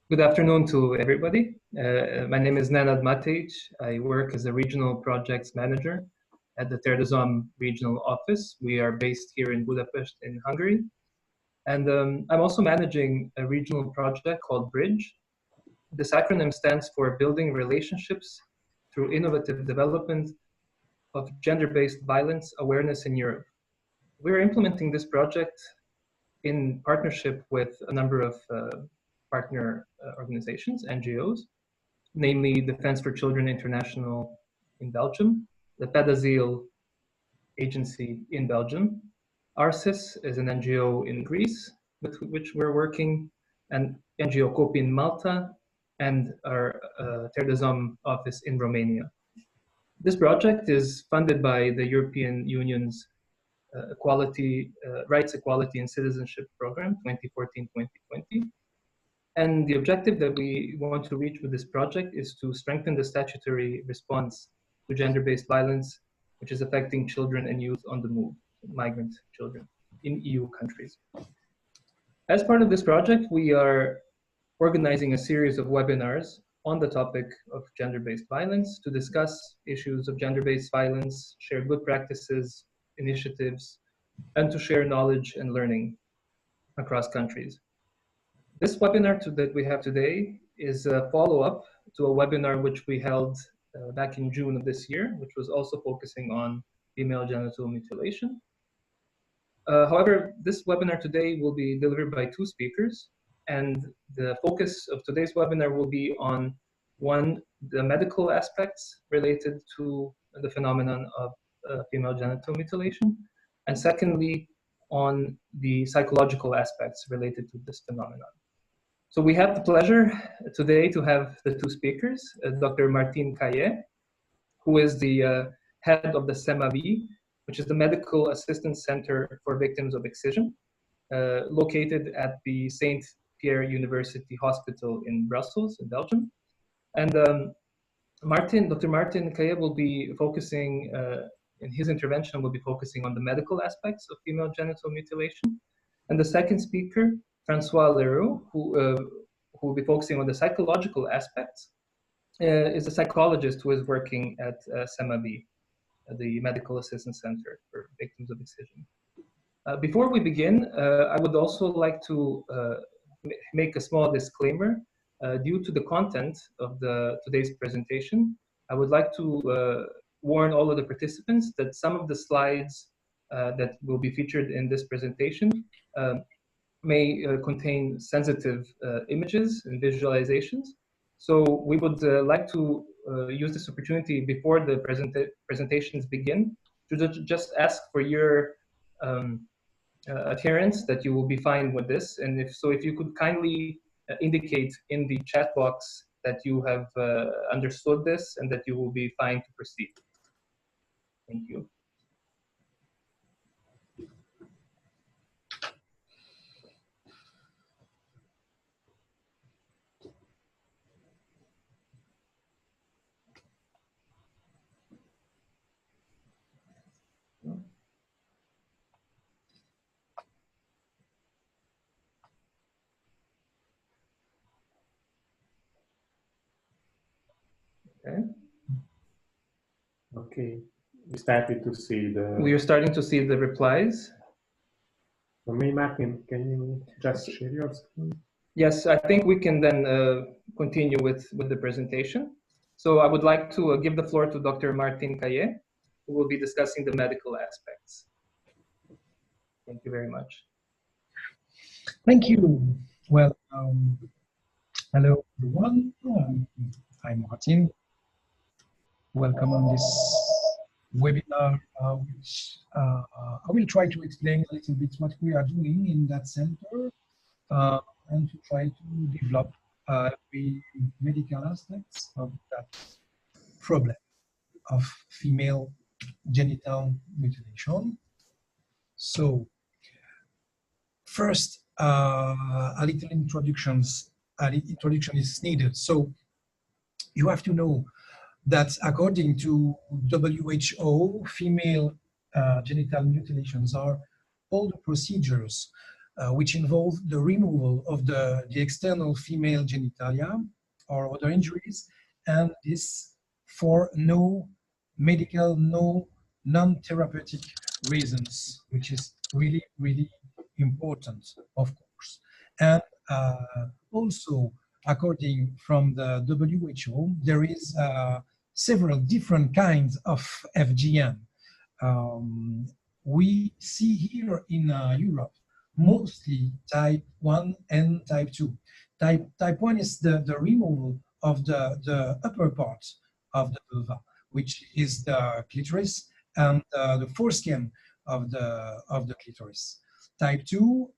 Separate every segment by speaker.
Speaker 1: Good afternoon to everybody. My name is Nenad Matic. I work as a regional projects manager at the Terdesom regional office. We are based here in Budapest in Hungary. And I'm also managing a regional project called BRIDGE. This acronym stands for Building Relationships Through Innovative Development of Gender-Based Violence Awareness in Europe. We're implementing this project in partnership with a number of partner organizations, NGOs, namely Defense for Children International in Belgium, the Pedazil agency in Belgium, ARCIS is an NGO in Greece with which we're working, and NGO COPI in Malta, and our Terdesom office in Romania. This project is funded by the European Union's Rights, Equality and Citizenship Program 2014-2020. And the objective that we want to reach with this project is to strengthen the statutory response to gender-based violence, which is affecting children and youth on the move, migrant children in EU countries. As part of this project, we are organizing a series of webinars on the topic of gender-based violence to discuss issues of gender-based violence, share good practices, initiatives, and to share knowledge and learning across countries. This webinar that we have today is a follow-up to a webinar which we held back in June of this year, which was also focusing on female genital mutilation. However, this webinar today will be delivered by two speakers, and the focus of today's webinar will be on, one, the medical aspects related to the phenomenon of female genital mutilation, and secondly, on the psychological aspects related to this phenomenon. So we have the pleasure today to have the two speakers, Dr. Martin Caillet, who is the head of the CEMAVI, which is the Medical Assistance Center for Victims of Excision, located at the St. Pierre University Hospital in Brussels, in Belgium. And Dr. Martin Caillet will be focusing, in his intervention, will be focusing on the medical aspects of female genital mutilation. And the second speaker, Françoise Leroux, who will be focusing on the psychological aspects, is a psychologist who is working at CEMAVI, the Medical Assistance Center for Victims of Excision. Before we begin, I would also like to make a small disclaimer. Due to the content of today's presentation, I would like to warn all of the participants that some of the slides that will be featured in this presentation may contain sensitive images and visualizations. So we would like to use this opportunity before the presentations begin to just ask for your adherence that you will be fine with this. And if you could kindly indicate in the chat box that you have understood this and that you will be fine to proceed. Thank you. Okay.
Speaker 2: Okay, we started to see the...
Speaker 1: We are starting to see the replies.
Speaker 2: For me, Martin, can you just share your screen?
Speaker 1: Yes, I think we can then continue with the presentation. So I would like to give the floor to Dr. Martin Caillet, who will be discussing the medical aspects. Thank you very much.
Speaker 3: Thank you. Well, hello everyone. I'm Martin. Welcome on this webinar, which I will try to explain a little bit what we are doing in that center and to try to develop the medical aspects of that problem of female genital mutilation. So, first, a little introduction is needed. So, you have to know that according to WHO, female genital mutilations are all the procedures which involve the removal of the external female genitalia or other injuries, and this for no medical, no non-therapeutic reasons, which is really, really important, of course. And also, according from the WHO, there is several different kinds of FGM. We see here in Europe mostly type 1 and type 2. Type 1 is the removal of the upper part of the vulva, which is the clitoris and the foreskin of the clitoris. Type 2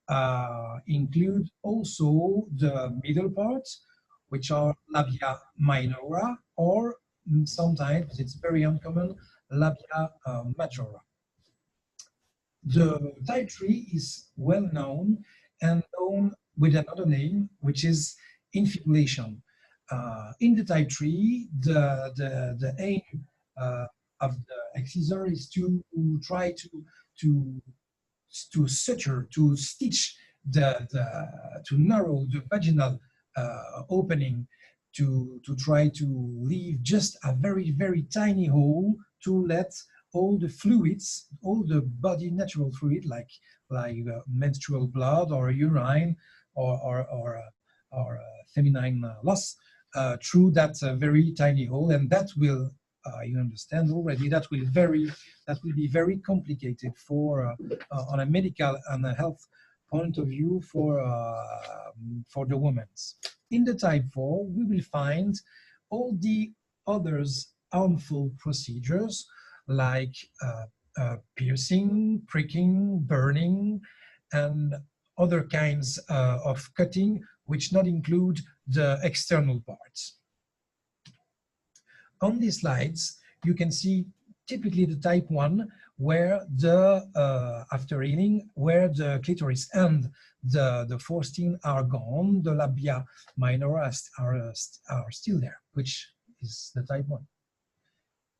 Speaker 3: include also the middle parts, which are labia minora, or sometimes, it's very uncommon, labia majora. The type 3 is well known and known with another name, which is infibulation. In the type 3, the aim of the excisor is to try to suture, to stitch to narrow the vaginal opening, to try to leave just a very, very tiny hole to let all the fluids, all the body natural fluid, like menstrual blood or urine or feminine loss, through that very tiny hole, and that will, you understand already, that will be very complicated for on a medical and a health point of view for the women. In the type 4, we will find all the others harmful procedures like piercing, pricking, burning, and other kinds of cutting, which not include the external parts. On these slides, you can see typically the type 1, where after healing, where the clitoris and the foreskin are gone, the labia minora are still there, which is the type 1.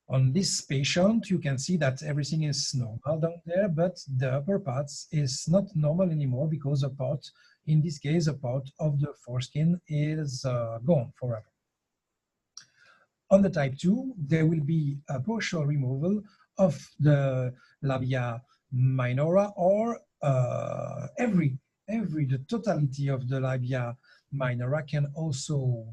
Speaker 3: On this patient, you can see that everything is normal down there, but the upper parts is not normal anymore because a part, in this case, a part of the foreskin is gone forever. On the type 2, there will be a partial removal of the labia minora, or the totality of the labia minora can also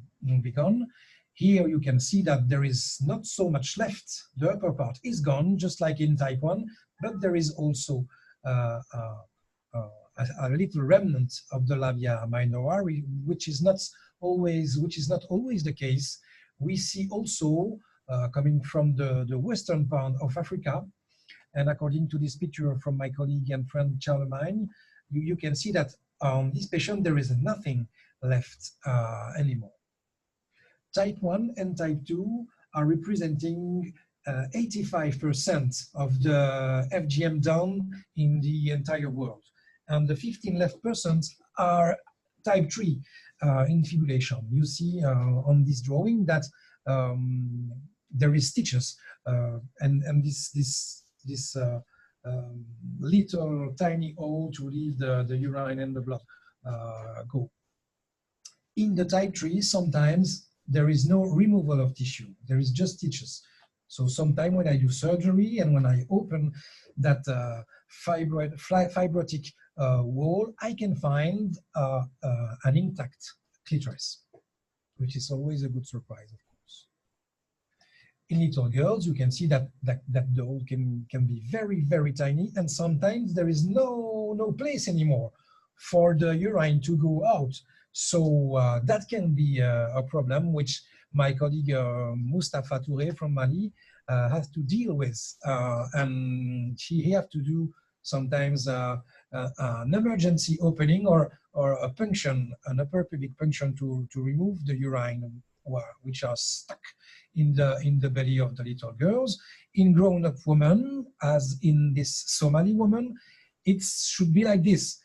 Speaker 3: be gone. Here you can see that there is not so much left. The upper part is gone, just like in type 1, but there is also a little remnant of the labia minora, which is not always the case. We see also, coming from the western part of Africa, and according to this picture from my colleague and friend Charlemagne, you can see that on this patient there is nothing left anymore. Type 1 and type 2 are representing 85% of the FGM done in the entire world. And the 15% left are type 3 infibulation. You see on this drawing that there is stitches and this little tiny hole to leave the urine and the blood go. In the type 3, sometimes there is no removal of tissue. There is just stitches. So sometimes when I do surgery and when I open that fibrotic wall, I can find an intact clitoris, which is always a good surprise, of course. In little girls, you can see that the hole can be very, very tiny, and sometimes there is no place anymore for the urine to go out. So that can be a problem which my colleague Mustafa Touré from Mali has to deal with, and he has to do sometimes an emergency opening or a punction, an upper pubic punction to remove the urine which are stuck in the belly of the little girls. In grown-up women, as in this Somali woman, it should be like this.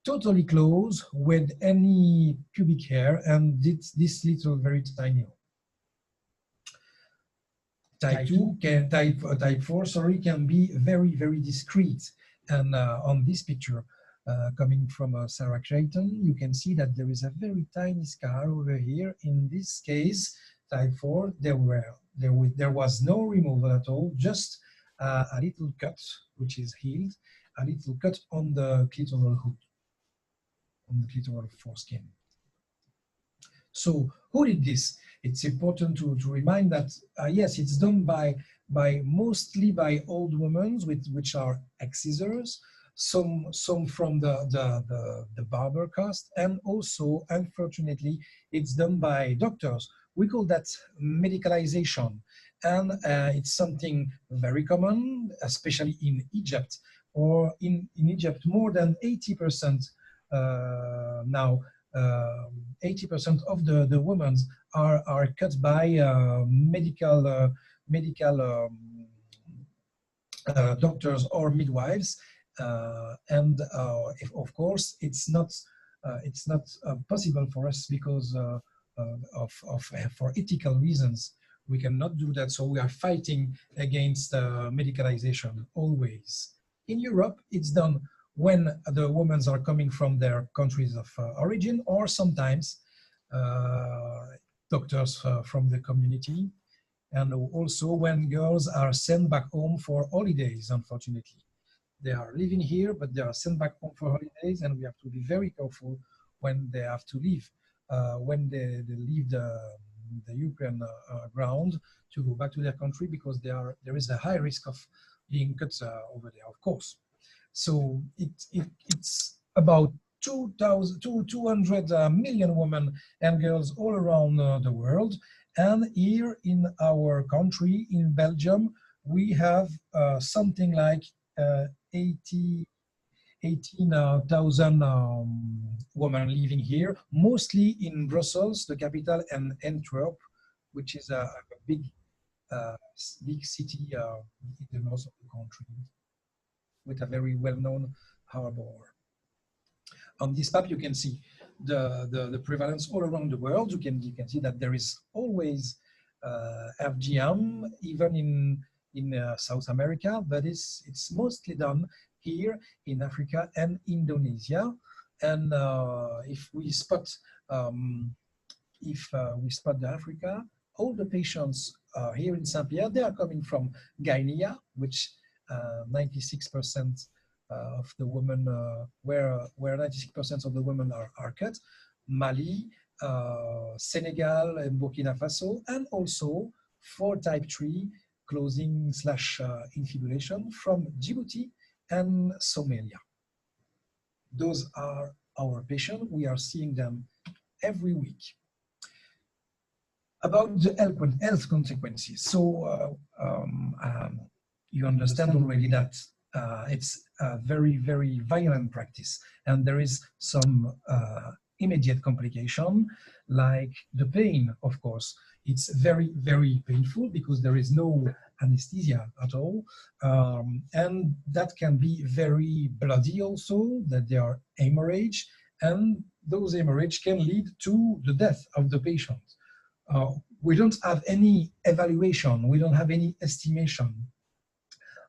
Speaker 3: Totally closed with any pubic hair and this little very tiny hole. Type 4, sorry, can be very, very discreet. And on this picture, coming from Sarah Creighton, you can see that there is a very tiny scar over here. In this case, type 4, there was no removal at all, just a little cut, which is healed, a little cut on the clitoral hood, on the clitoral foreskin. So who did this? It's important to remind that, yes, it's done mostly by old women, which are excisors, some from the barber caste, and also, unfortunately, it's done by doctors. We call that medicalization, and it's something very common, especially in Egypt, or in Egypt, more than 80% now. 80% of the women are cut by medical doctors or midwives, and of course it's not possible for us because for ethical reasons we cannot do that. So we are fighting against medicalization always. In Europe, it's done when the women are coming from their countries of origin, or sometimes doctors from the community, and also when girls are sent back home for holidays. Unfortunately, they are living here, but they are sent back home for holidays, and we have to be very careful when they have to leave, when they leave the European ground to go back to their country, because there is a high risk of being cut over there, of course. So it's about 200 million women and girls all around the world. And here in our country, in Belgium, we have something like 18,000 women living here, mostly in Brussels, the capital, and Antwerp, which is a big city in the north of the country, with a very well-known harbor. On this map, you can see the prevalence all around the world. You can see that there is always FGM, even in South America, but it's mostly done here in Africa and Indonesia. And if we spot the Africa, all the patients here in Saint-Pierre, they are coming from Guinea, which 96% of the women, where 96% of the women are cut, Mali, Senegal, and Burkina Faso, and also for type 3 closing/infibulation from Djibouti and Somalia. Those are our patients. We are seeing them every week. About the health consequences. So you understand already that it's a very, very violent practice, and there is some immediate complication, like the pain, of course. It's very, very painful because there is no anesthesia at all, and that can be very bloody also, that there are hemorrhage, and those hemorrhage can lead to the death of the patient. We don't have any evaluation, we don't have any estimation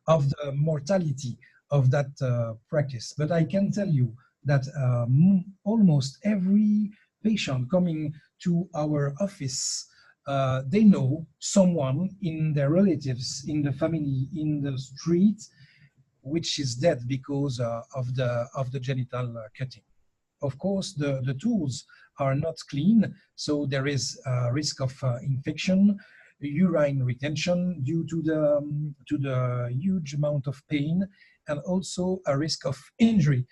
Speaker 3: of the mortality of that practice. But I can tell you that almost every patient coming to our office, they know someone in their relatives, in the family, in the street, which is dead because of the genital cutting. Of course, the tools are not clean, so there is a risk of infection, urine retention due to the huge amount of pain, and also a risk of injury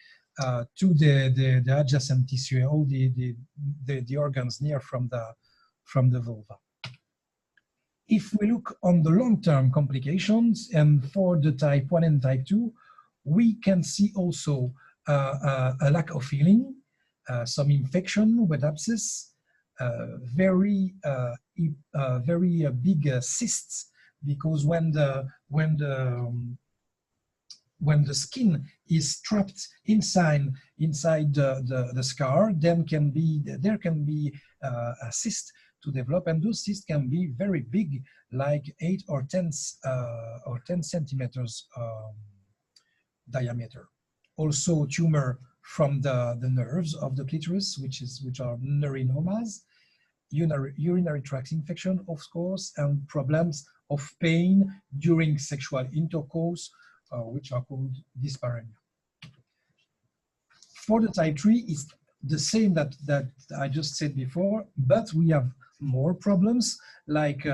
Speaker 3: to the adjacent tissue, all the organs near from the vulva. If we look on the long-term complications, and for the type 1 and type 2, we can see also a lack of healing, some infection with abscess, very big cysts, because when the skin is trapped inside the scar, then there can be a cyst to develop, and those cysts can be very big, like 8 or 10 centimeters diameter. Also, tumor from the nerves of the clitoris, which are neurinomas, urinary tract infection, of course, and problems of pain during sexual intercourse, which are called dyspareunia. For the type 3, it's the same that I just said before, but we have more problems, like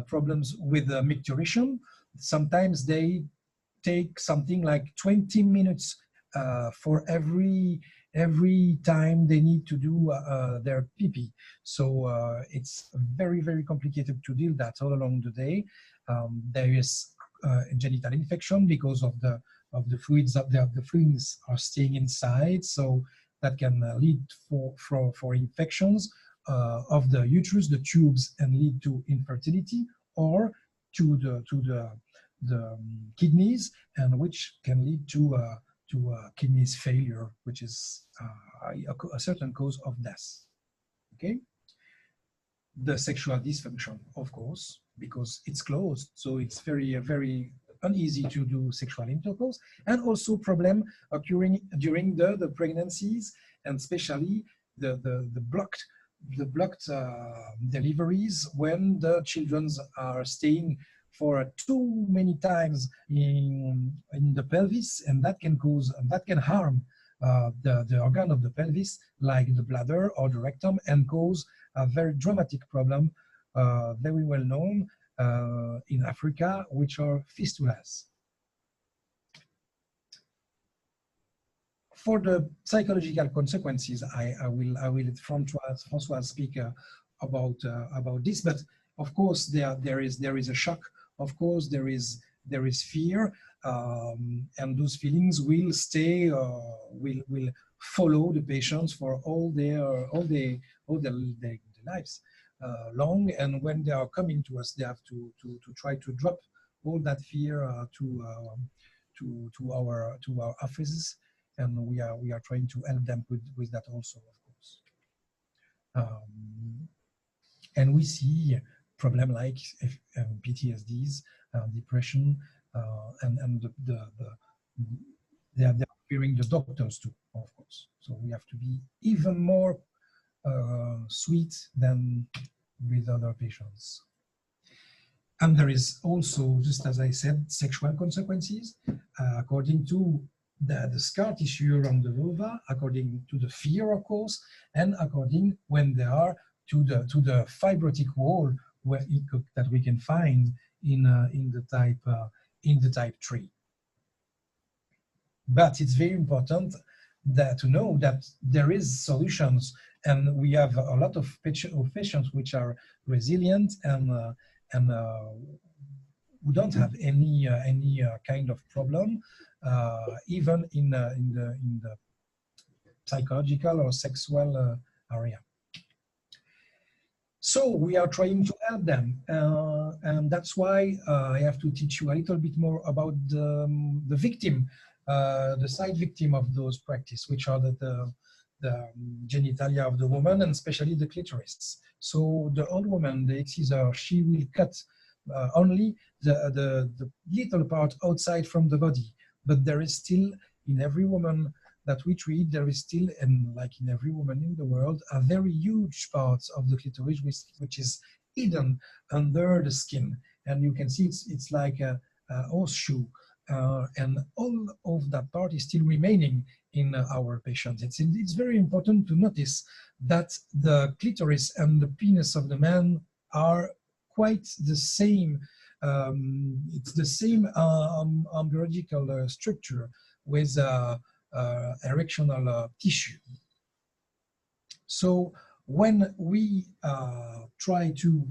Speaker 3: problems with micturition. Sometimes they take something like 20 minutes for every time they need to do their pee-pee. So it's very, very complicated to deal that all along the day. There is genital infection because of the fluids the fluids are staying inside, so that can lead for infections of the uterus, the tubes, and lead to infertility, or to the kidneys, and which can lead to kidneys failure, which is a certain cause of death. Okay. The sexual dysfunction, of course, because it's closed, so it's very, very uneasy to do sexual intercourse, and also problem occurring during the pregnancies, and especially the blocked deliveries, when the children are staying for too many times in the pelvis, and that can harm the organ of the pelvis, like the bladder or the rectum, and cause a very dramatic problem, very well known in Africa, which are fistulas. For the psychological consequences, I will let Françoise speak about this. But of course, there is a shock. Of course, there is fear, and those feelings will stay, will follow the patients for all their lives long. And when they are coming to us, they have to try to drop all that fear to our offices, and we are trying to help them with that also, of course. And we see problem like PTSDs, depression, and they are fearing the doctors too, of course. So we have to be even more sweet than with other patients. And there is also, just as I said, sexual consequences according to the scar tissue around the vulva, according to the fear, of course, and according when they are to the fibrotic wall that we can find in the type 3. But it's very important to know that there is solutions, and we have a lot of patients which are resilient and who don't have any kind of problem, even in the psychological or sexual area. So we are trying to help them, and that's why I have to teach you a little bit more about the victim, the side victim of those practices, which are the genitalia of the woman, and especially the clitoris. So the old woman, the excisor, she will cut only the little part outside from the body, but there is still, in every woman that we treat, there is still, and like in every woman in the world, a very huge part of the clitoris which is hidden under the skin, and you can see it's like a horseshoe, and all of that part is still remaining in our patients. It's very important to notice that the clitoris and the penis of the man are quite the same. It's the same embryological structure with erectional tissue. So when we try to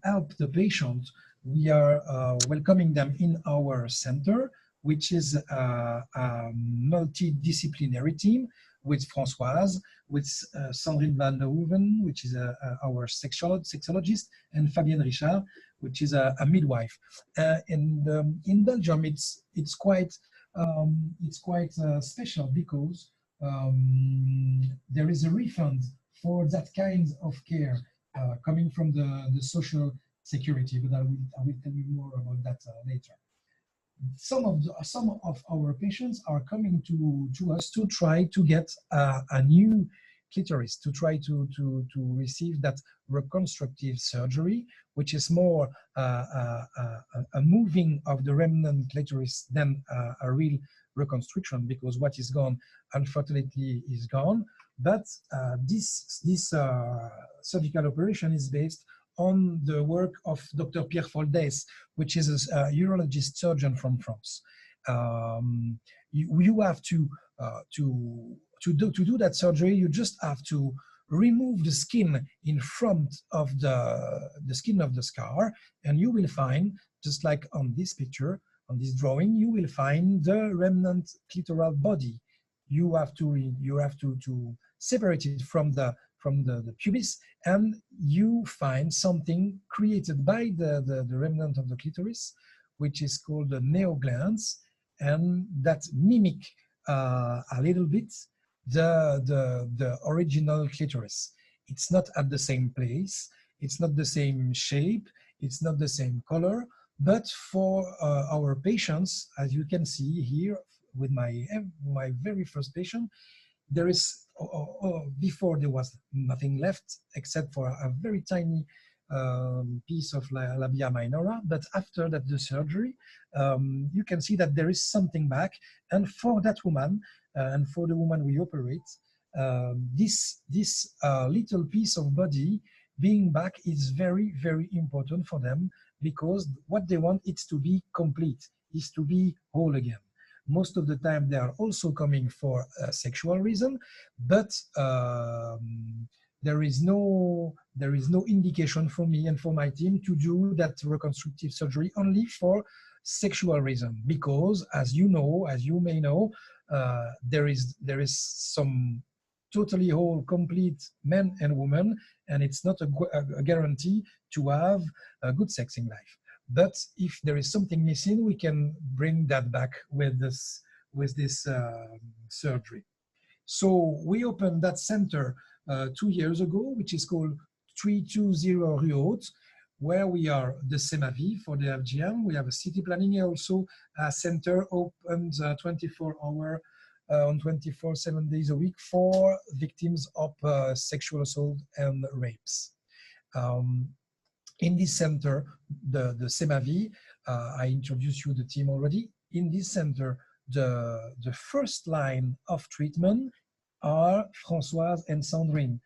Speaker 3: help the patient, we are welcoming them in our center, which is a multidisciplinary team with Françoise, with Sandrine van der Hoeven, which is our sexologist, and Fabienne Richard, which is a midwife. In Belgium, it's quite special because there is a refund for that kind of care coming from the social security, but I will tell you more about that later. some of our patients are coming to us to try to get a new clitoris, to try to receive that reconstructive surgery, which is more a moving of the remnant clitoris than a real reconstruction, because what is gone, unfortunately, is gone. But this surgical operation is based on the work of Dr. Pierre Foldès, which is a urologist surgeon from France. You have to do that surgery. You just have to remove the skin in front of the skin of the scar, and you will find, just like on this picture, on this drawing, you will find the remnant clitoral body. You have to separate it from the pubis, and you find something created by the remnant of the clitoris, which is called the neoglands, and that mimic a little bit the original clitoris. It's not at the same place, it's not the same shape, it's not the same color, but for our patients, as you can see here with my very first patient, there is, before there was nothing left except for a very tiny piece of labia minora, but after that the surgery, you can see that there is something back, and for that woman, and for the woman we operate, this little piece of body being back is very, very important for them, because what they want is to be complete, is to be whole again. Most of the time they are also coming for a sexual reason, but there is no indication for me and for my team to do that reconstructive surgery only for sexual reason, because as you may know, there is some totally whole, complete men and women, and it's not a guarantee to have a good sex in life. But if there is something missing, we can bring that back with this surgery. So we opened that center 2 years ago, which is called 320 Rue Haute, where we are the SEMAVI for the FGM. We have a city planning, and also a center opened 24 hours on 24, 7 days a week for victims of sexual assault and rapes. In this center, the SEMAVI, I introduced you the team already. In this center, the first line of treatment are Françoise and Sandrine.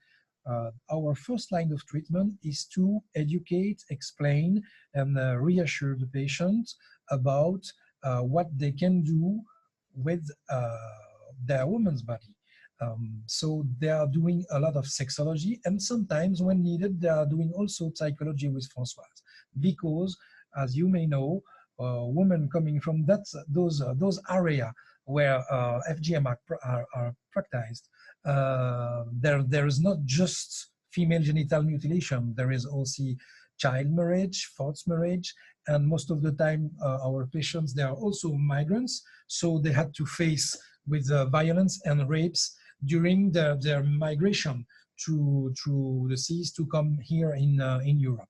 Speaker 3: Our first line of treatment is to educate, explain, and reassure the patient about what they can do with their woman's body. So they are doing a lot of sexology, and sometimes when needed, they are doing also psychology with Françoise, because as you may know, women coming from those areas where FGM are practiced, there is not just female genital mutilation, there is also child marriage, forced marriage, and most of the time our patients, they are also migrants, so they had to face with violence and rapes during their migration through the seas to come here in Europe.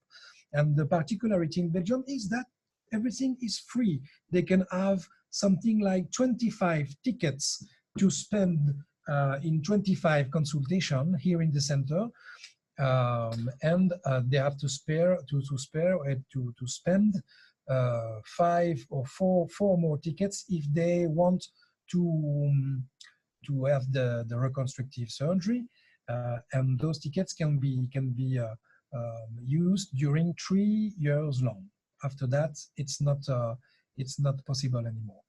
Speaker 3: And the particularity in Belgium is that everything is free. They can have something like 25 tickets to spend in 25 consultations here in the center, and they have to spend 5 or 4 more tickets if they want to have the reconstructive surgery, and those tickets can be used during 3 years long. After that, it's not possible anymore.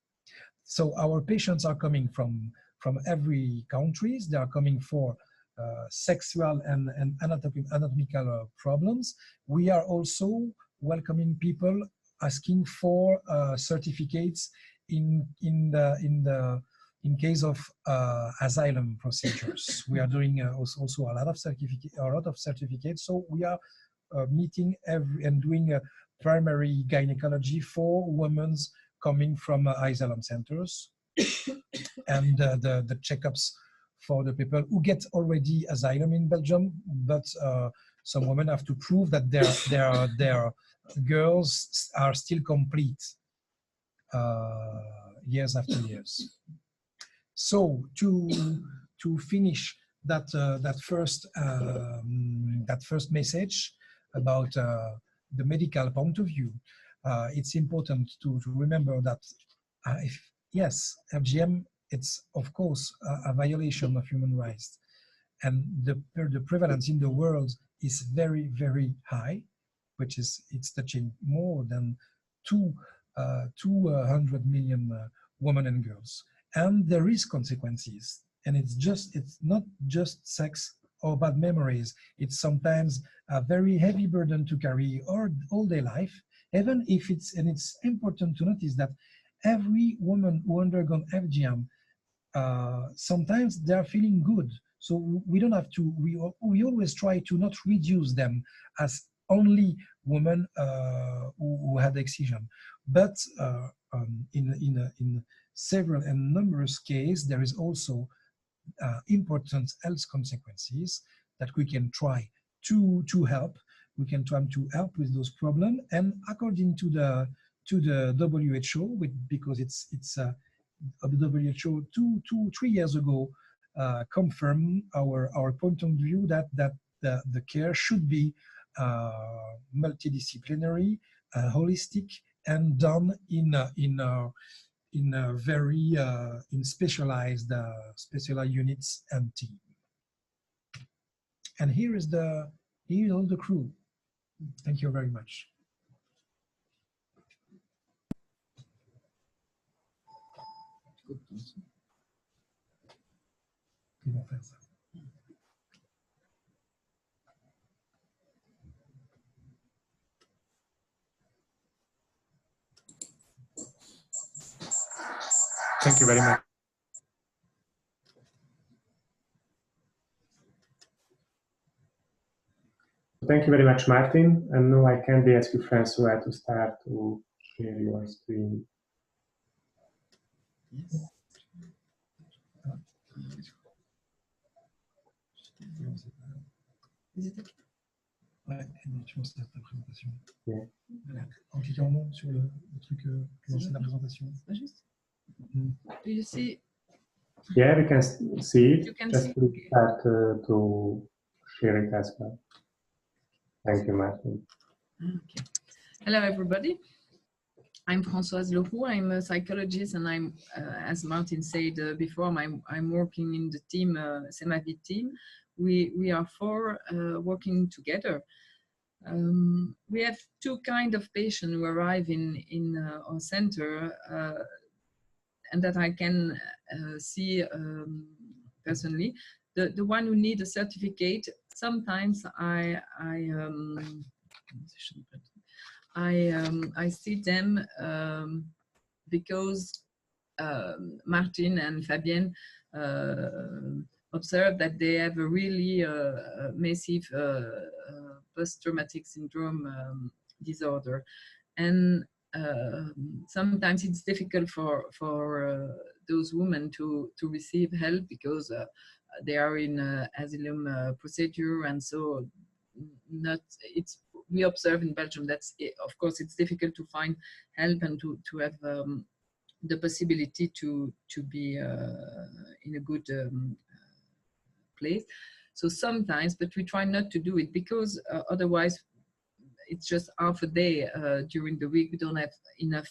Speaker 3: So our patients are coming from every countries. They are coming for sexual and anatomical problems. We are also welcoming people asking for certificates in case of asylum procedures. We are doing also a lot of certificates. So we are meeting and doing primary gynecology for women coming from asylum centers, and the checkups for the people who get already asylum in Belgium, but some women have to prove that their girls are still complete. years after years. So to finish that first message about the medical point of view, it's important to remember that yes, FGM, it's of course a violation of human rights, and the prevalence in the world is very, very high, which is it's touching more than 200 million women and girls, and there is consequences, and it's not just sex or bad memories. It's sometimes a very heavy burden to carry all their life, even if it's important to notice that every woman who undergone FGM, sometimes they are feeling good. So we don't have to, we always try to not reduce them as only women who had excision. But in several and numerous cases, there is also important health consequences that we can try to help. We can try to help with those problems. And according to the WHO, because it's the WHO 3 years ago confirmed our point of view that the care should be multidisciplinary, holistic, and done in very specialized units and team. And here is all the crew. Thank you very much.
Speaker 2: Thank you very much. Thank you very much, Martin. And now I kindly ask you, Françoise, to start to share your screen.
Speaker 3: Yes. Ouais, tu lances ta présentation.
Speaker 2: Yeah.
Speaker 3: Voilà. En cliquant en haut sur le truc lancer la présentation.
Speaker 4: C'est pas juste. Do you see?
Speaker 2: Yeah, we can see it.
Speaker 4: You can
Speaker 2: Just
Speaker 4: see.
Speaker 2: please start to share it as well. Thank you, Martin.
Speaker 4: Okay. Hello, everybody. I'm Françoise Leroux. I'm a psychologist, and I'm, as Martin said before, I'm working in the team, SEMAVID team. We are 4 working together. We have 2 kinds of patients who arrive in our center, and that I can see personally. The one who need a certificate, sometimes I see them because Martin and Fabienne observe that they have a really massive post-traumatic syndrome disorder, and sometimes it's difficult for those women to receive help because they are in asylum procedure, and so we observe in Belgium that's of course it's difficult to find help and to have the possibility to be in a good place. So sometimes, but we try not to do it because otherwise it's just half a day during the week. We don't have enough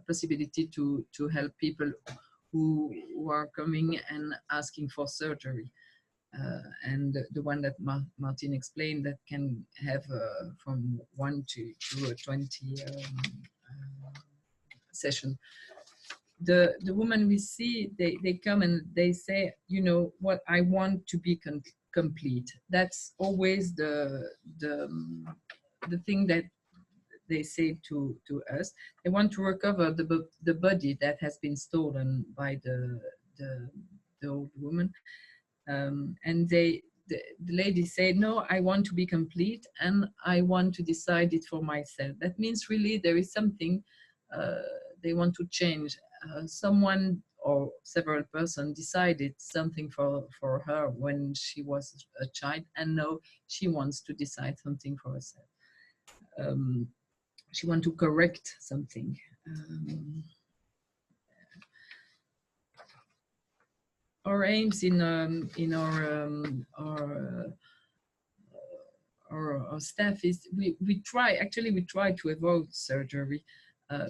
Speaker 4: possibility to help people who are coming and asking for surgery. And the one that Martin explained, that can have from 1 to 20 session. The woman we see, they come and they say, you know what, I want to be complete. That's always the thing that they say to us. They want to recover the body that has been stolen by the old woman. And the lady said, no, I want to be complete and I want to decide it for myself. That means really there is something they want to change. Someone or several persons decided something for her when she was a child, and now she wants to decide something for herself. She wants to correct something. our aims in our staff is we try to avoid surgery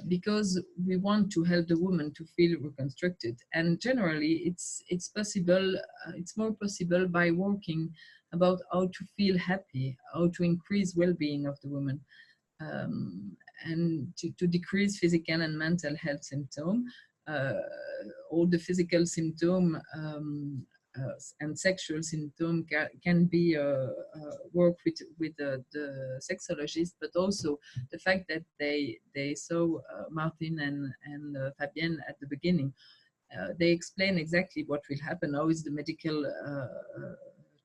Speaker 4: because we want to help the woman to feel reconstructed, and generally it's possible, it's more possible by working about how to feel happy, how to increase well-being of the woman, and to decrease physical and mental health symptoms. Uh, all the physical symptoms and sexual symptoms can be worked with the sexologist, but also the fact that they saw Martin and Fabienne at the beginning. They explain exactly what will happen, how is the medical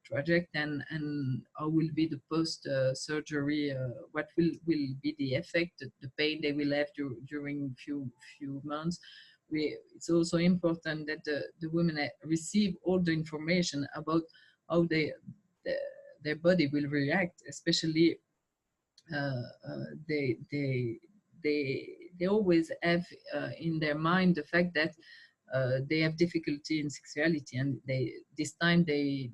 Speaker 4: project, and how will be the post surgery, what will be the effect, the pain they will have during few months. It's also important that the women receive all the information about how their body will react, especially they always have in their mind the fact that they have difficulty in sexuality, and this time they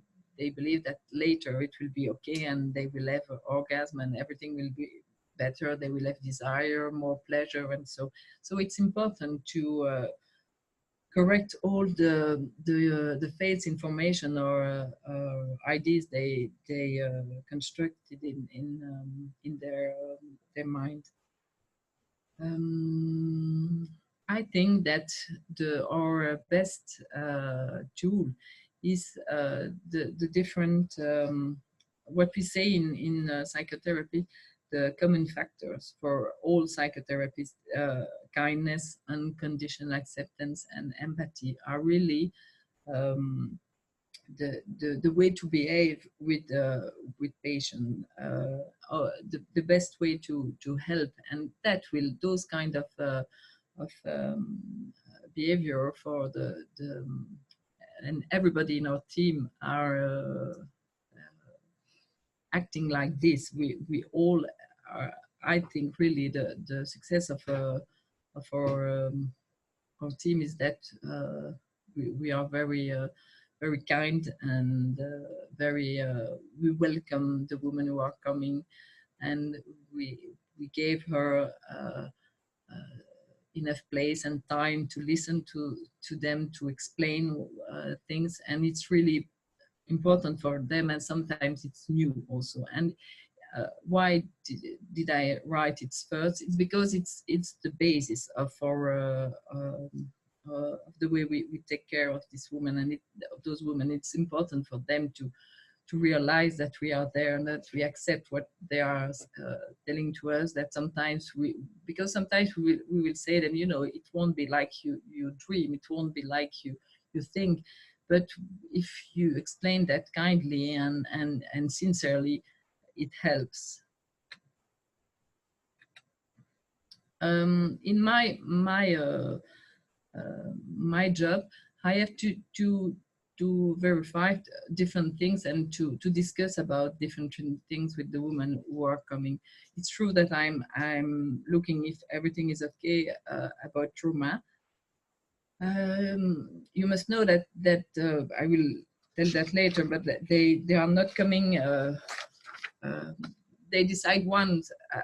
Speaker 4: believe that later it will be okay and they will have an orgasm and everything will be better, they will have desire, more pleasure, and so it's important to correct all the false information or ideas they constructed in their mind. I think that our best tool is the different what we say in psychotherapy, the common factors for all psychotherapies, kindness, unconditional acceptance, and empathy are really the way to behave with patient, the best way to help, and that will those kind of behavior for the and everybody in our team are acting like this. We all are, I think, really the success of our team is that we are very very kind and very we welcome the women who are coming, and we gave her enough place and time to listen to them, to explain things, and it's really important for them, and sometimes it's new also. And why did I write it first? It's because it's the basis of our of the way we take care of this woman and of those women. It's important for them to realize that we are there and that we accept what they are telling to us, that sometimes because sometimes we will say them, you know, it won't be like you dream, it won't be like you think, but if you explain that kindly and sincerely, it helps. In my job, I have to verify different things and to discuss about different things with the women who are coming. It's true that I'm looking if everything is okay about trauma. You must know that I will tell that later, but they are not coming. They decide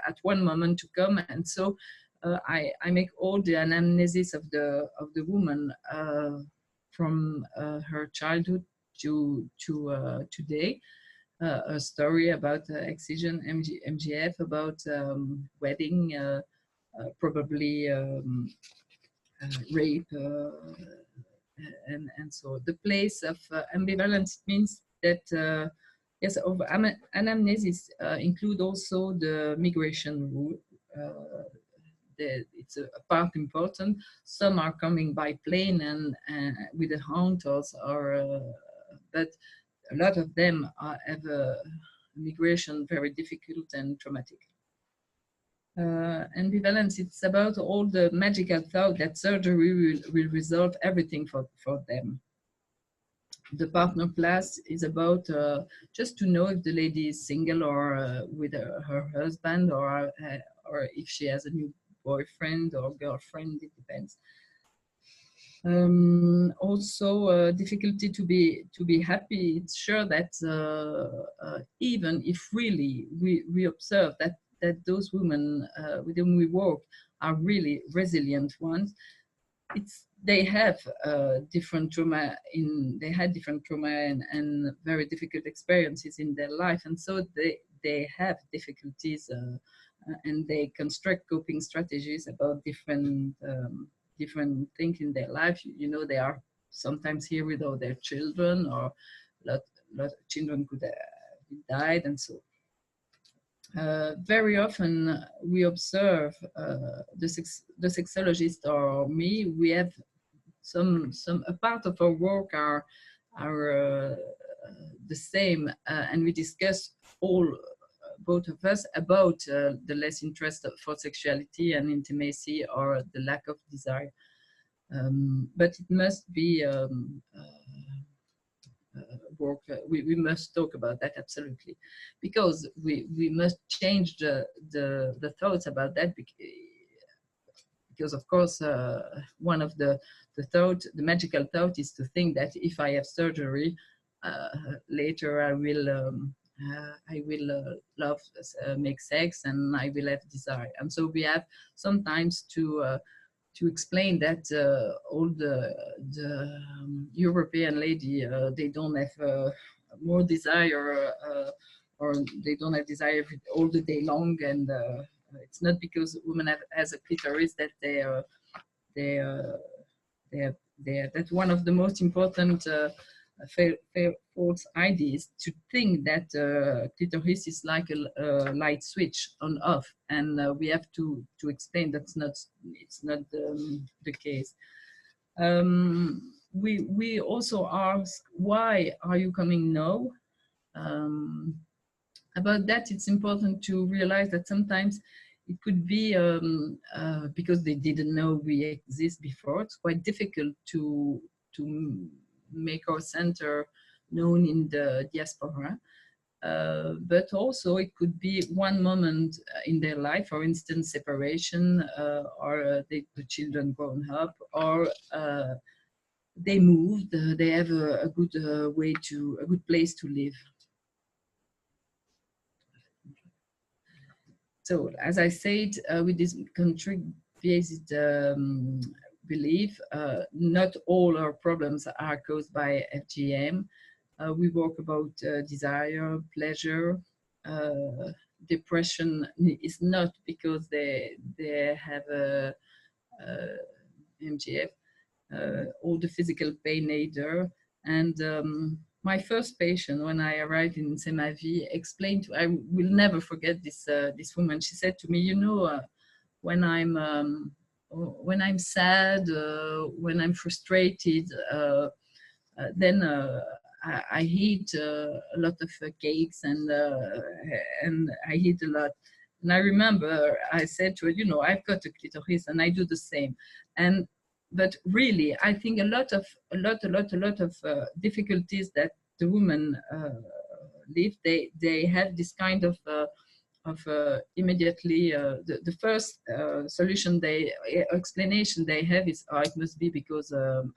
Speaker 4: at one moment to come, and so I make all the anamnesis of the woman from her childhood to today. A story about excision, MGF, about wedding, probably rape, and so the place of ambivalence means that yes, of anamnesis include also the migration route. It's a part important. Some are coming by plane and with the hunters, or but a lot of them have a migration very difficult and traumatic. Ambivalence, it's about all the magical thought that surgery will resolve everything for them. The partner class is about just to know if the lady is single or with her husband, or if she has a new boyfriend or girlfriend, it depends. Also, difficulty to be happy. It's sure that even if really we observe that those women with whom we work are really resilient ones, they have different trauma they had different trauma and very difficult experiences in their life, and so they have difficulties and they construct coping strategies about different things in their life. You know, they are sometimes here without their children, or lot of children could have died, and so very often we observe the sexologist or me. We have a part of our work are the same, and we discuss both of us about the less interest for sexuality and intimacy, or the lack of desire. But it must be work. We must talk about that, absolutely, because we must change the thoughts about that, because of course one of the magical thought is to think that if I have surgery, later I will love, make sex, and I will have desire. And so we have sometimes to explain that all the European lady, they don't have more desire, or they don't have desire all the day long, and it's not because women has a clitoris that that's one of the most important false ideas, to think that clitoris is like a light switch on off, and we have to explain it's not the case. We also ask, why are you coming now? About that, it's important to realize that sometimes it could be because they didn't know we exist before. It's quite difficult to make our center known in the diaspora. But also it could be one moment in their life, for instance, separation, or the children grown up, or they moved, they have a good a good place to live. So, as I said, with this country-based belief, not all our problems are caused by FGM. We work about desire, pleasure. Depression is not because they have a MGF. All the physical pain either. And my first patient, when I arrived in C'est Ma Vie, explained to, I will never forget this this woman. She said to me, you know, when I'm sad, when I'm frustrated, then I eat a lot of cakes, and I eat a lot. And I remember I said to her, you know, I've got a clitoris and I do the same. But really, I think a lot of difficulties that the women live, they have this kind of immediately the first solution explanation they have is, oh, it must be because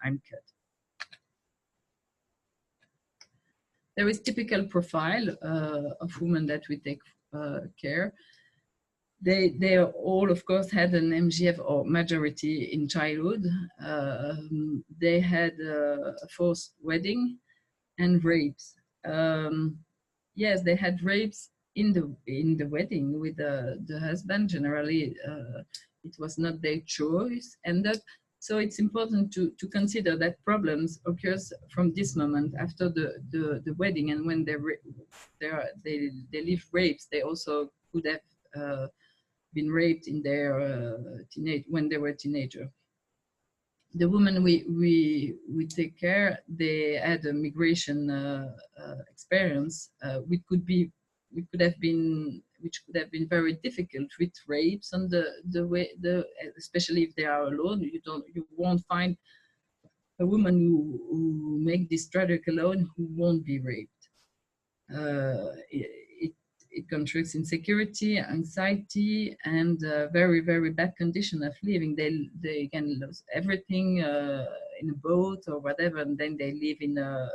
Speaker 4: I'm cut. There is typical profile of women that we take care. They all, of course, had an MGF, or majority in childhood. They had a forced wedding and rapes. Yes, they had rapes in the wedding with the husband. Generally, it was not their choice, and that. So it's important to consider that problems occurs from this moment after the wedding, and when they live rapes, they also could have been raped in their when they were teenager. The women we take care, they had a migration experience, which could have been very difficult, with rapes on the way, especially if they are alone. You won't find a woman who make this trajectory alone who won't be raped. It contributes insecurity, anxiety, and very, very bad condition of living. They can lose everything in a boat or whatever, and then they live in a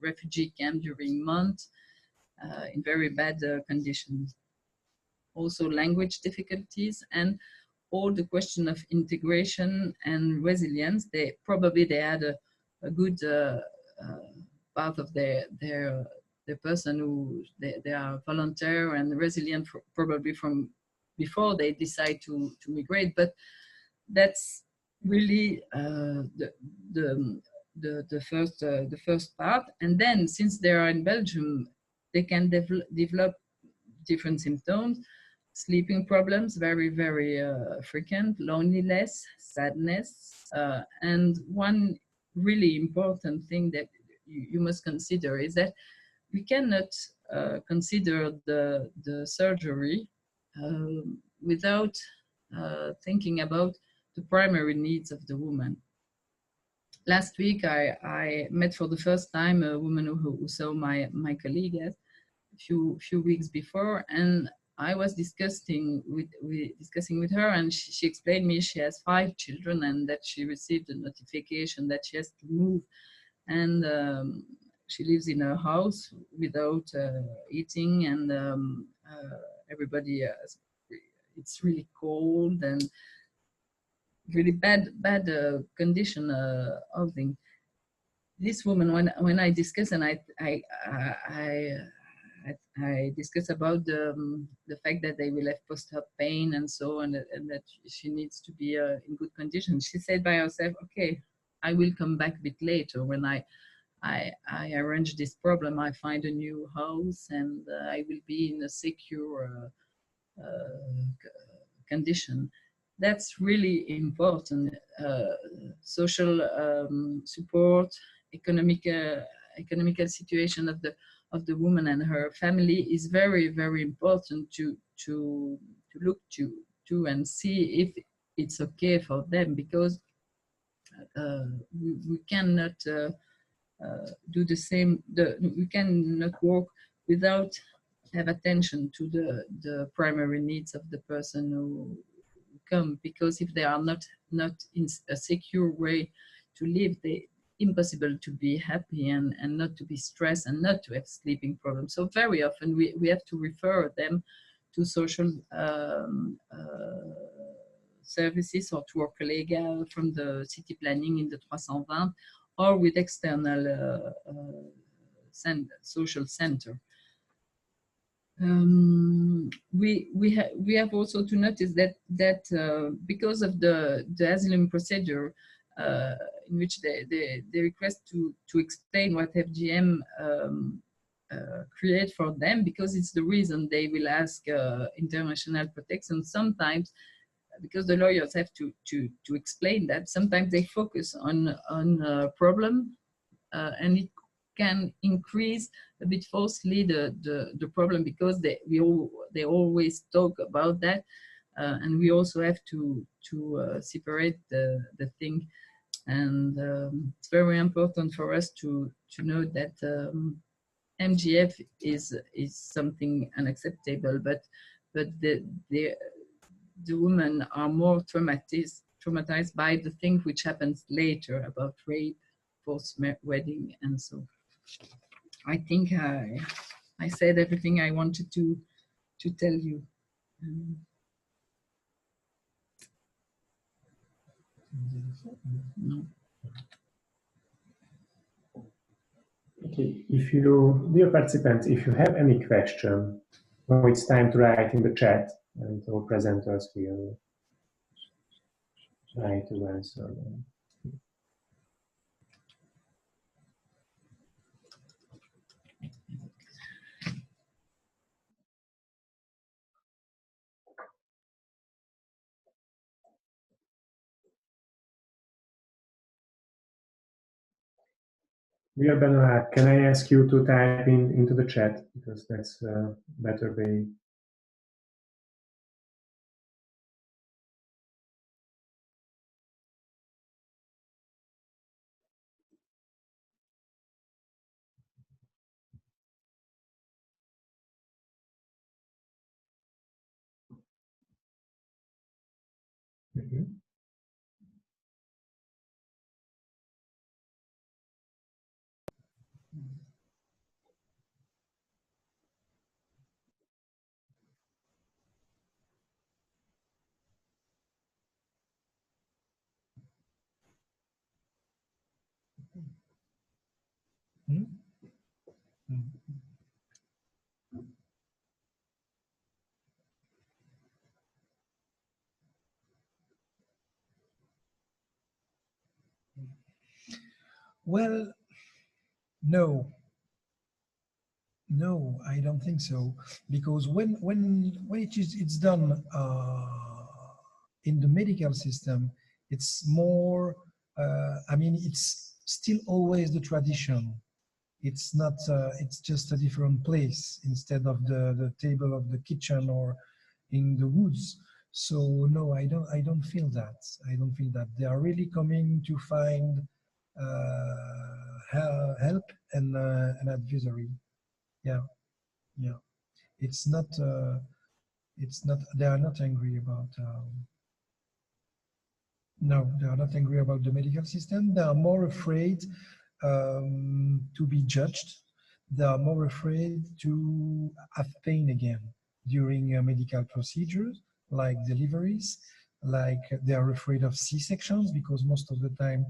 Speaker 4: refugee camp during months in very bad conditions. Also language difficulties and all the question of integration and resilience. They had a good part of their person who they are volunteer and resilient probably from before they decide to migrate, but that's really the first part. And then since they are in Belgium, they can develop different symptoms, sleeping problems, very frequent, loneliness, sadness, and one really important thing that you must consider is that we cannot consider the surgery without thinking about the primary needs of the woman. Last week, I met for the first time a woman who saw my colleague a few weeks before, and I was discussing with her, and she explained me she has 5 children and that she received a notification that she has to move, and she lives in a house without eating, and everybody it's really cold and really bad condition of things. This woman, when I discuss, and I discuss about the fact that they will have post-op pain and so on, and that she needs to be in good condition. She said by herself, "Okay, I will come back a bit later when I arrange this problem. I find a new house and I will be in a secure condition." That's really important. Social support, economical situation of the woman and her family is very important to look to and see if it's okay for them, because we cannot do the same. We cannot work without have attention to the primary needs of the person who come, because if they are not in a secure way to live, they impossible to be happy and not to be stressed and not to have sleeping problems. So very often we have to refer them to social services or to our colleague from the city planning in the 320 or with external social center. We have also to notice that because of the asylum procedure in which they request to explain what FGM create for them, because it's the reason they will ask international protection. Sometimes, because the lawyers have to explain that, sometimes they focus on a problem and it can increase a bit falsely the problem, because they always talk about that, and we also have to separate the thing. And it's very important for us to know that MGF is something unacceptable, but the women are more traumatized by the thing which happens later about rape, forced wedding, and so. I think I said everything I wanted to tell you. No.
Speaker 2: Okay, dear participants, if you have any question, now it's time to write in the chat, and our presenters will try to answer them. Dear Benoit, can I ask you to type into the chat, because that's a better way.
Speaker 3: Hmm? Hmm. Well, no, no, I don't think so, because when it's done in the medical system, it's more. I mean, it's still always the tradition. It's not. It's just a different place instead of the table of the kitchen or in the woods. So no, I don't. I don't feel that. I don't feel that they are really coming to find help and advisory. Yeah, yeah. It's not. It's not. They are not angry about. No, they are not angry about the medical system. They are more afraid to be judged. They are more afraid to have pain again during medical procedures, like deliveries, like they are afraid of C-sections, because most of the time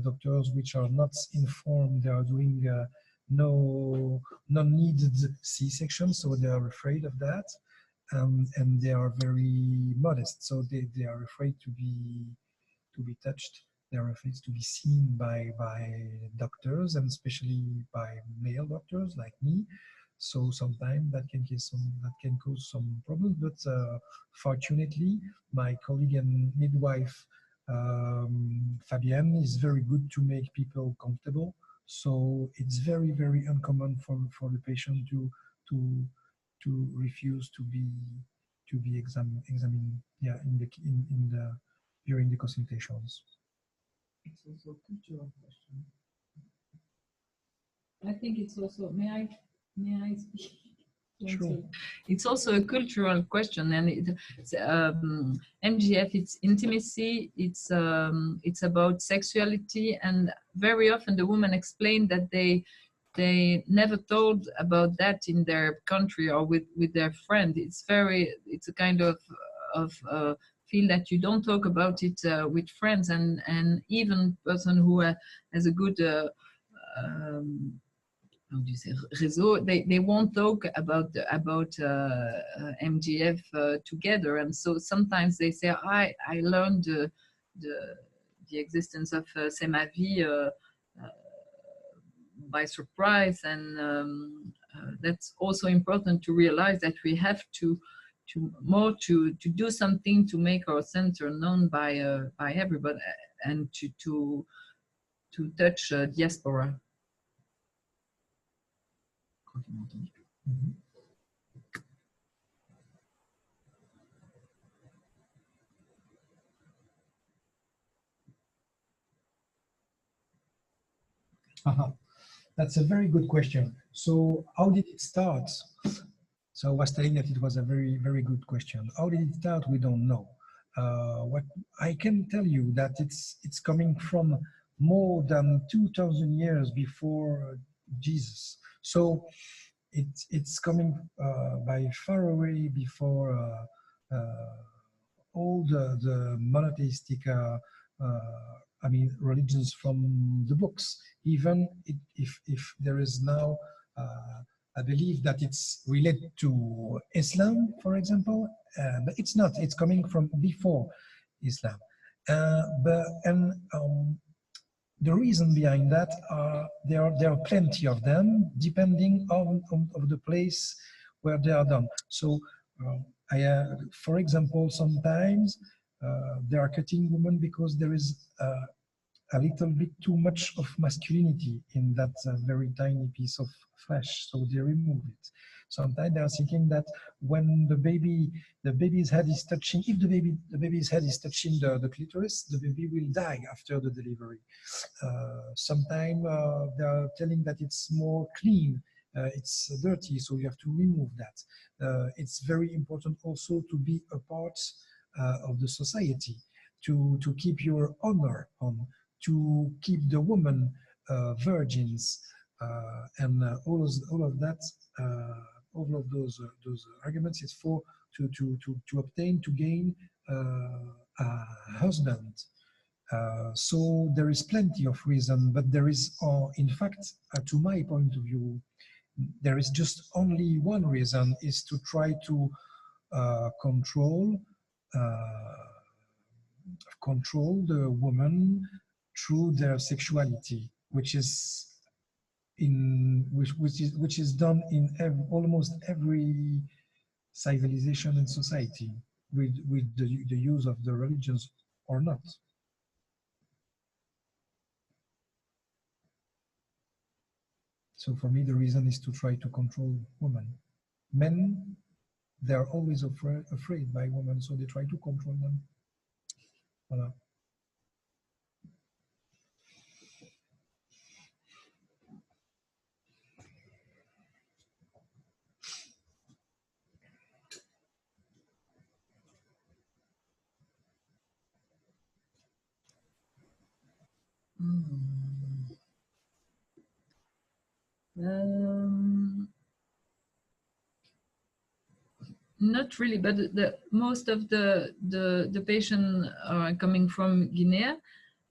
Speaker 3: doctors which are not informed, they are doing no non-needed C-section, so they are afraid of that. And they are very modest, so they are afraid to be touched. They are afraid to be seen by doctors, and especially by male doctors like me. So sometimes that can cause some problems. But fortunately, my colleague and midwife Fabienne is very good to make people comfortable. So it's very uncommon for the patient to refuse to be examined, yeah, in the during the consultations.
Speaker 4: It's also a cultural question. I think it's also, may I speak?
Speaker 3: Sure.
Speaker 4: It's also a cultural question, and MGF, it's intimacy, it's about sexuality, and very often the women explain that they never told about that in their country or with their friend. It's a kind of feel that you don't talk about it with friends, and even person who has a good how do you say, réseau, they won't talk about MGF together, and so sometimes they say, I learned the existence of C'est ma vie by surprise, and that's also important to realize that we have to do something to make our center known by everybody, and to touch diaspora.
Speaker 3: That's a very good question. So how did it start? So I was telling that it was a very good question. How did it start? We don't know. What I can tell you that it's coming from more than 2,000 years before Jesus. So it's coming by far away before all the monotheistic I mean, religions from the books. Even if there is now, I believe that it's related to Islam, for example, but it's not. It's coming from before Islam. The reason behind that there are plenty of them, depending on the place where they are done. So, for example, sometimes they are cutting women because there is a little bit too much of masculinity in that very tiny piece of flesh, so they remove it. Sometimes they are thinking that when the baby's head is touching, if the baby's head is touching the clitoris, the baby will die after the delivery. Sometimes they are telling that it's more clean, it's dirty, so you have to remove that. It's very important also to be a part of the society, to keep your honor on, to keep the women virgins, and all of that. All of those arguments is for to gain a husband, So there is plenty of reason, but there is, in fact, to my point of view, there is just only one reason, is to try to control the woman through their sexuality, which is done in almost every civilization and society, with the use of the religions or not. So for me, the reason is to try to control women. Men, they are always afraid by women, so they try to control them. Voilà.
Speaker 4: Not really, but most of the patients are coming from Guinea.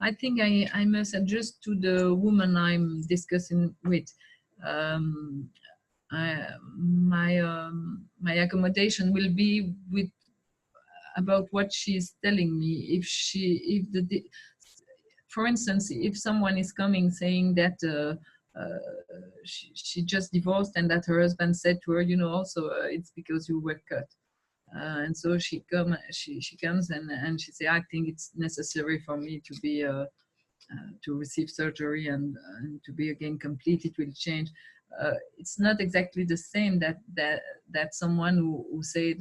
Speaker 4: I think I must adjust to the woman I'm discussing with. My accommodation will be with about what she's telling me. For instance, if someone is coming saying that she just divorced and that her husband said to her, you know, also it's because you were cut. And so she comes and she say, I think it's necessary for me to be to receive surgery and to be again complete. It will change. It's not exactly the same that someone who say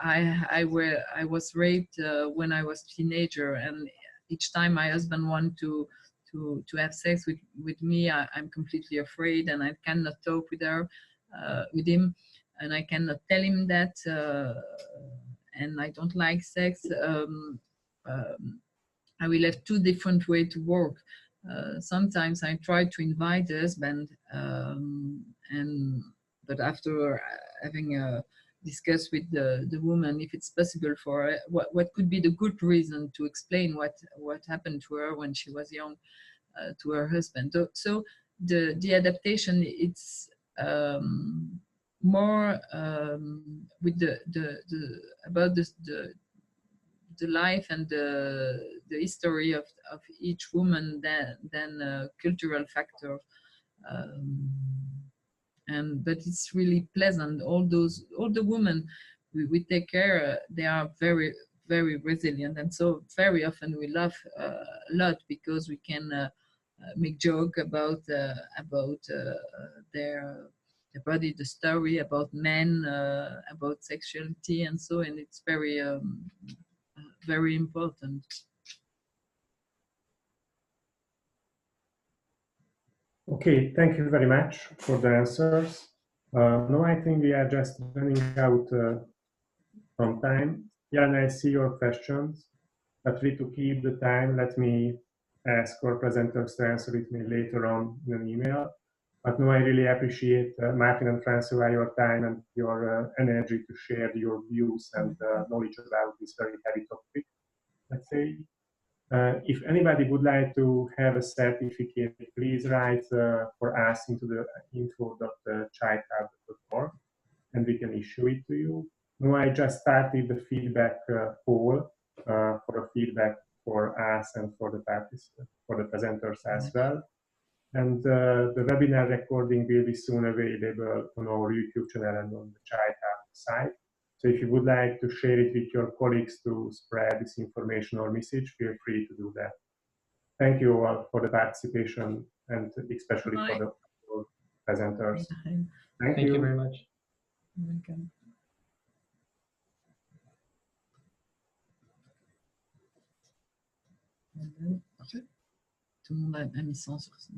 Speaker 4: I was raped when I was teenager, and each time my husband want to have sex with me, I'm completely afraid and I cannot talk with him, and I cannot tell him that, and I don't like sex. I will have two different ways to work. Sometimes I try to invite the husband, but after having discussed with the woman if it's possible for her, what could be the good reason to explain what happened to her when she was young to her husband. So the adaptation, it's more with about the life and the history of each woman than a cultural factor. But it's really pleasant. All the women we take care, they are very, very resilient, and so very often we laugh a lot because we can make joke about their body, the story about men, about sexuality, and so, and it's very very important.
Speaker 2: Okay, thank you very much for the answers. Now I think we are just running out from time. Jan, I see your questions, but we to keep the time, let me ask our presenters to answer it me later on in an email. But now I really appreciate Martin and Françoise, your time and your energy to share your views and knowledge about this very heavy topic, let's say. If anybody would like to have a certificate, please write for us into the info.childhelp.org and we can issue it to you. Now I just started the feedback poll for a feedback for us and for the participants, for the presenters as well. And the webinar recording will be soon available on our YouTube channel and on the Child Help site. So if you would like to share it with your colleagues to spread this information or message, feel free to do that. Thank you all for the participation and especially for the presenters.
Speaker 1: Thank you very much.
Speaker 4: Welcome. Tout le monde a mis 100 sur ça.